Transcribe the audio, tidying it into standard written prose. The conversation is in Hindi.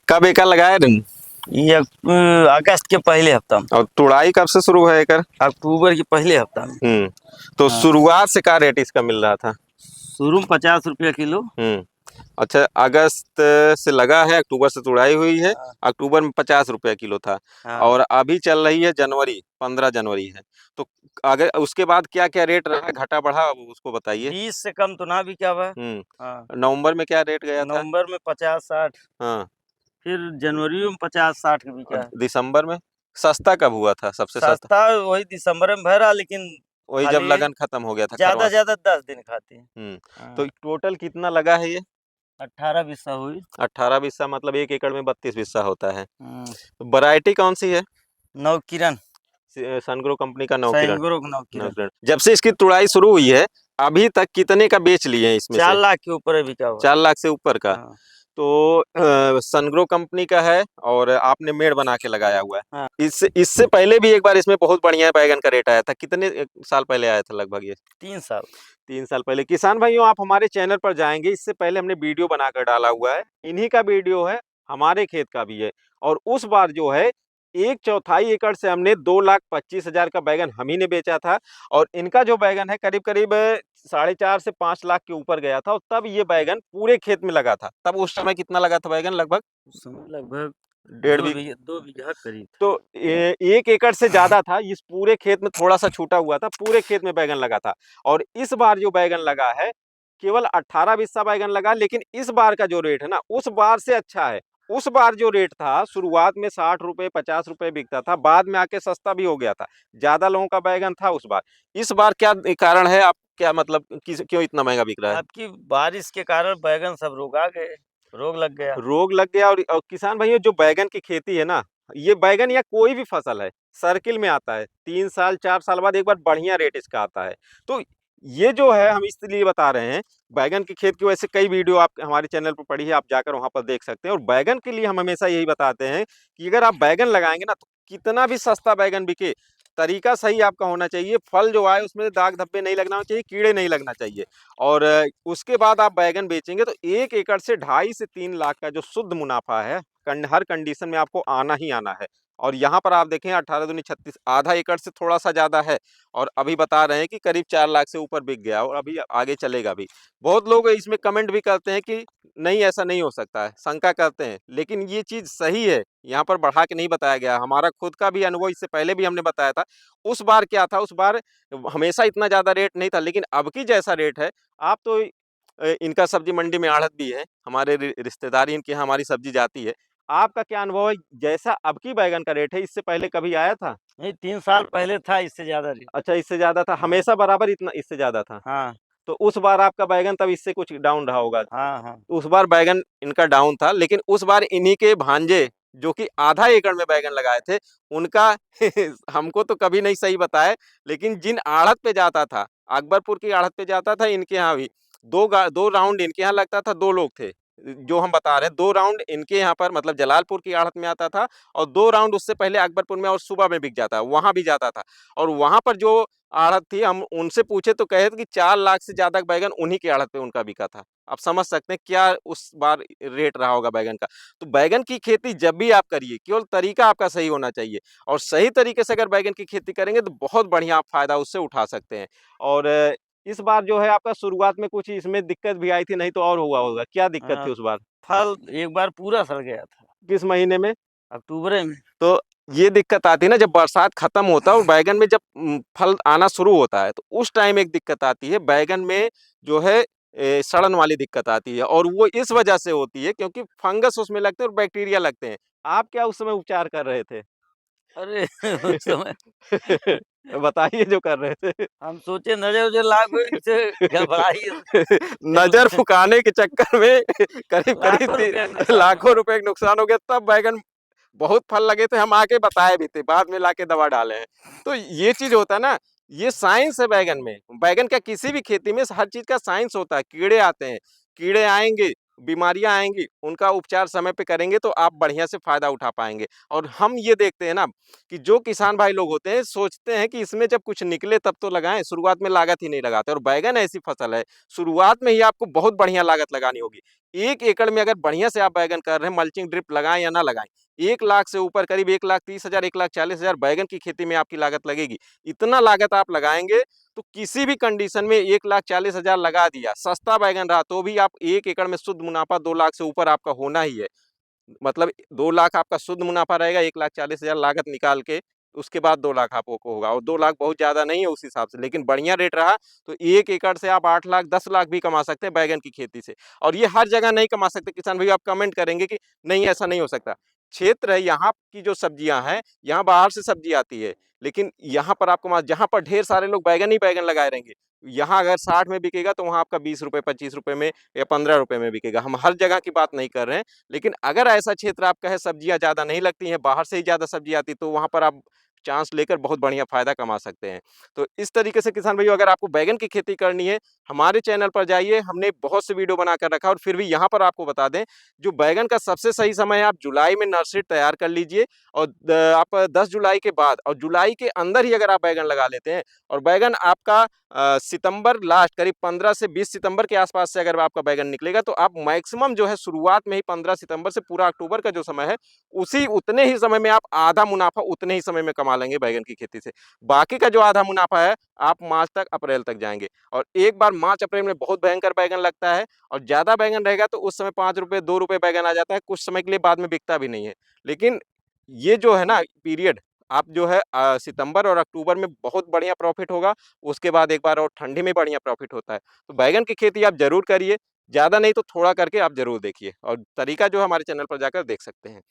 कब एकर लगाए रन? ये अगस्त के पहले हफ्ता में। और तुड़ाई कब से शुरू है एकर? अक्टूबर के पहले हफ्ता में। तो हाँ। शुरुआत से क्या रेट इसका मिल रहा था? शुरू में 50 रुपया किलो। अच्छा, अगस्त से लगा है, अक्टूबर से तुड़ाई हुई है। हाँ। अक्टूबर में 50 रुपया किलो था। हाँ। और अभी चल रही है जनवरी, 15 जनवरी है। तो अगर उसके बाद क्या क्या रेट रहा, घटा बढ़ा, अब उसको बताइए। 20 से कम तो ना भी क्या हुआ। हाँ। नवंबर में क्या रेट गया था? नवंबर में 50-60। हाँ। फिर जनवरी में 50-60 के बिका। दिसंबर में सस्ता कब हुआ था सबसे सस्ता? सस्ता वही दिसंबर में भरा, लेकिन वही जब खाली लगन खत्म हो गया था ज्यादा खरवास। ज्यादा 10 दिन खाते हैं। तो टोटल कितना लगा है ये? 18 बिस्सा हुई। 18 बिस्सा, मतलब 1 एकड़ में 32 बिस्सा होता है। हम्म। वैरायटी कौन सी है? नवकिरण। सनग्रो कंपनी का नवकिरण। सैंग्रो नवकिरण। नवकिरण। जब से इसकी तुड़ाई शुरू हुई है अभी तक कितने का बेच लिए हैं इसमें 4 से? लाख के ऊपर है बिका हुआ। 4 लाख से ऊपर का। हाँ। तो सनग्रो कंपनी का है और आपने मेड़ बना के लगाया हुआ है। हाँ। इससे पहले भी एक बार इसमें बहुत बढ़िया बैगन का रेट आया था। कितने साल पहले आया था लगभग ये? 3 साल। 3 साल पहले। किसान भाइयों, आप हमारे चैनल पर जाएंगे, इससे पहले हमने वीडियो बनाकर डाला हुआ है। इन्हीं का वीडियो है, हमारे खेत का भी है। और उस बार जो है 1/4 एकड़ से हमने 2,25,000 का बैगन हम ही ने बेचा था। और इनका जो बैगन है करीब करीब 4.5 से 5 लाख के ऊपर गया था। और तब ये बैगन पूरे खेत में लगा था। तब उस समय कितना लगा था बैगन? लगभग उस समय लगभग 1.5 2 बीघा करीब था। तो 1 एकड़ से ज्यादा था। इस पूरे खेत में थोड़ा सा छूटा हुआ था, पूरे खेत में बैगन लगा था। और इस बार जो बैगन लगा है केवल 18 बिस्सा बैगन लगा। लेकिन इस बार का जो रेट है ना, उस बार से अच्छा है। उस बार जो रेट था शुरुआत में 60 रुपए 50 रुपए बिकता था, बाद में आके सस्ता भी हो गया था। ज्यादा लोगों का बैगन था उस बार। इस बार क्या कारण है? आप क्या मतलब क्यों इतना महंगा बिक रहा है? आपकी बारिश के कारण बैगन सब रोग आ गए, रोग लग गया। रोग लग गया। और किसान भाइयों, जो बैगन की खेती है ना, ये बैगन या कोई भी फसल है, सर्किल में आता है। 3 साल 4 साल बाद एक बार बढ़िया रेट इसका आता है। तो ये जो है हम इसलिए बता रहे हैं। बैगन की खेत की वैसे कई वीडियो आप हमारे चैनल पर पड़ी है, आप जाकर वहां पर देख सकते हैं। और बैगन के लिए हम हमेशा यही बताते हैं कि अगर आप बैगन लगाएंगे ना, तो कितना भी सस्ता बैगन बिके, तरीका सही आपका होना चाहिए। फल जो आए उसमें दाग धब्बे नहीं लगना चाहिए, कीड़े नहीं लगना चाहिए। और उसके बाद आप बैगन बेचेंगे तो 1 एकड़ से 2.5 से 3 लाख का जो शुद्ध मुनाफा है, हर कंडीशन में आपको आना ही आना है। और यहाँ पर आप देखें 18 दूनी 36, आधा एकड़ से थोड़ा सा ज्यादा है। और अभी बता रहे हैं कि करीब 4 लाख से ऊपर बिक गया और अभी आगे चलेगा भी। बहुत लोग इसमें कमेंट भी करते हैं कि नहीं, ऐसा नहीं हो सकता है, शंका करते हैं। लेकिन ये चीज सही है, यहाँ पर बढ़ा के नहीं बताया गया। हमारा खुद का भी अनुभव, इससे पहले भी हमने बताया था। उस बार क्या था, उस बार हमेशा इतना ज्यादा रेट नहीं था। लेकिन अब की जैसा रेट है, आप तो इनका सब्जी मंडी में आढ़त भी है, हमारे रिश्तेदार इनके यहाँ हमारी सब्जी जाती है। आपका क्या अनुभव है, जैसा अब की बैगन का रेट है, इससे पहले कभी आया था? नहीं, 3 साल पहले था इससे ज्यादा रेट। अच्छा, इससे ज्यादा था? हमेशा बराबर इतना इससे ज्यादा था? हाँ। तो उस बार आपका बैगन तब इससे कुछ डाउन रहा होगा। हाँ। हाँ। उस बार बैगन इनका डाउन था। लेकिन उस बार इन्हीं के भांजे जो कि आधा एकड़ में बैगन लगाए थे, उनका हमको तो कभी नहीं सही बताए। लेकिन जिन आढ़त पे जाता था, अकबरपुर की आढ़त पे जाता था, इनके यहाँ भी 2 राउंड इनके यहाँ लगता था। 2 लोग थे जो हम बता रहे हैं। 2 राउंड इनके यहाँ पर, मतलब जलालपुर की आढ़त में आता था। और 2 राउंड उससे पहले अकबरपुर में और सुबह में बिक जाता, वहां भी जाता था। और वहां पर जो आढ़त थी, हम उनसे पूछे तो कहे थे कि 4 लाख से ज्यादा बैगन उन्हीं की आढ़त पे उनका बिका था। आप समझ सकते हैं क्या उस बार रेट रहा होगा बैगन का। तो बैगन की खेती जब भी आप करिए, केवल तरीका आपका सही होना चाहिए। और सही तरीके से अगर बैगन की खेती करेंगे तो बहुत बढ़िया आप फायदा उससे उठा सकते हैं। और इस बार जो है आपका शुरुआत में कुछ इसमें दिक्कत भी आई थी, नहीं तो और हुआ होगा। क्या दिक्कत थी उस बार? फल एक बार पूरा सड़ गया था। किस महीने में? अक्टूबर में। तो ये दिक्कत आती है ना, जब बरसात खत्म होता है और बैगन में जब फल आना शुरू होता है, तो उस टाइम एक दिक्कत आती है बैगन में, जो है सड़न वाली दिक्कत आती है। और वो इस वजह से होती है क्योंकि फंगस उसमें लगते हैं और बैक्टीरिया लगते हैं। आप क्या उस समय उपचार कर रहे थे? अरे उस समय बताइए जो कर रहे थे। हम सोचे नजर उजर लाग गई से घबराई। नजर फुकाने के चक्कर में करीब करीब लाखों रुपया का नुकसान लाखों रुपए का नुकसान हो गया। तब बैगन बहुत फल लगे थे, हम आके बताए भी थे, बाद में लाके दवा डाले हैं। तो ये चीज होता है ना, ये साइंस है बैगन में। बैगन का किसी भी खेती में हर चीज का साइंस होता है। कीड़े आते हैं, कीड़े आएंगे, बीमारियाँ आएँगी, उनका उपचार समय पे करेंगे तो आप बढ़िया से फ़ायदा उठा पाएँगे। और हम ये देखते हैं ना कि जो किसान भाई लोग होते हैं, सोचते हैं कि इसमें जब कुछ निकले तब तो लगाएँ, शुरुआत में लागत ही नहीं लगाते और बैंगन ऐसी फसल है, शुरुआत में ही आपको बहुत बढ़िया लागत लगानी होगी। 1 एकड़ में अगर बढ़िया से आप बैंगन कर रहे हैं, मल्चिंग ड्रिप लगाएँ या ना लगाएँ, 1 लाख से ऊपर करीब 1,30,000 1,40,000 बैंगन की खेती में आपकी लागत लगेगी। इतना लागत आप लगाएँगे तो किसी भी कंडीशन में 1,40,000 लगा दिया, सस्ता बैंगन रहा तो भी आप 1 एकड़ में शुद्ध मुनाफ़ा 2 लाख से ऊपर आपका होना ही है। मतलब 2 लाख आपका शुद्ध मुनाफ़ा रहेगा, 1,40,000 लागत निकाल के, उसके बाद 2 लाख आपको होगा और 2 लाख बहुत ज़्यादा नहीं है उस हिसाब से, लेकिन बढ़िया रेट रहा तो 1 एकड़ से आप 8 लाख, 10 लाख भी कमा सकते हैं बैंगन की खेती से। और ये हर जगह नहीं कमा सकते किसान भाई, आप कमेंट करेंगे कि नहीं ऐसा नहीं हो सकता। क्षेत्र है यहाँ की जो सब्जियाँ हैं, यहाँ बाहर से सब्जी आती है, लेकिन यहाँ पर आपको जहाँ पर ढेर सारे लोग बैंगन ही बैंगन लगाए रहेंगे, यहाँ अगर 60 में बिकेगा तो वहाँ आपका ₹20 ₹25 में या ₹15 में बिकेगा। हम हर जगह की बात नहीं कर रहे हैं। लेकिन अगर ऐसा क्षेत्र आपका है सब्जियाँ ज़्यादा नहीं लगती हैं, बाहर से ही ज़्यादा सब्जी आती है, तो वहाँ पर आप चांस लेकर बहुत बढ़िया फ़ायदा कमा सकते हैं। तो इस तरीके से किसान भाइयों अगर आपको बैंगन की खेती करनी है, हमारे चैनल पर जाइए, हमने बहुत से वीडियो बनाकर रखा है और फिर भी यहाँ पर आपको बता दें, जो बैंगन का सबसे सही समय है आप जुलाई में नर्सरी तैयार कर लीजिए और आप 10 जुलाई के बाद और जुलाई के अंदर ही अगर आप बैंगन लगा लेते हैं और बैंगन आपका सितंबर लास्ट करीब 15 से 20 सितंबर के आसपास से अगर आपका बैंगन निकलेगा तो आप मैक्सिमम जो है शुरुआत में ही 15 सितंबर से पूरा अक्टूबर का जो समय है उसी उतने ही समय में आप आधा मुनाफा उतने ही समय में कमा लेंगे बैंगन की खेती से। बाकी का जो आधा मुनाफा है आप मार्च तक अप्रैल तक जाएंगे और एक बार मार्च अप्रैल में बहुत भयंकर बैंगन लगता है और ज्यादा बैंगन रहेगा तो उस समय ₹5 ₹2 बैंगन आ जाता है, कुछ समय के लिए बाद में बिकता भी नहीं है। लेकिन ये जो है ना पीरियड आप जो है सितंबर और अक्टूबर में बहुत बढ़िया प्रॉफिट होगा, उसके बाद एक बार और ठंडी में बढ़िया प्रॉफिट होता है। तो बैंगन की खेती आप ज़रूर करिए, ज़्यादा नहीं तो थोड़ा करके आप ज़रूर देखिए और तरीका जो है हमारे चैनल पर जाकर देख सकते हैं।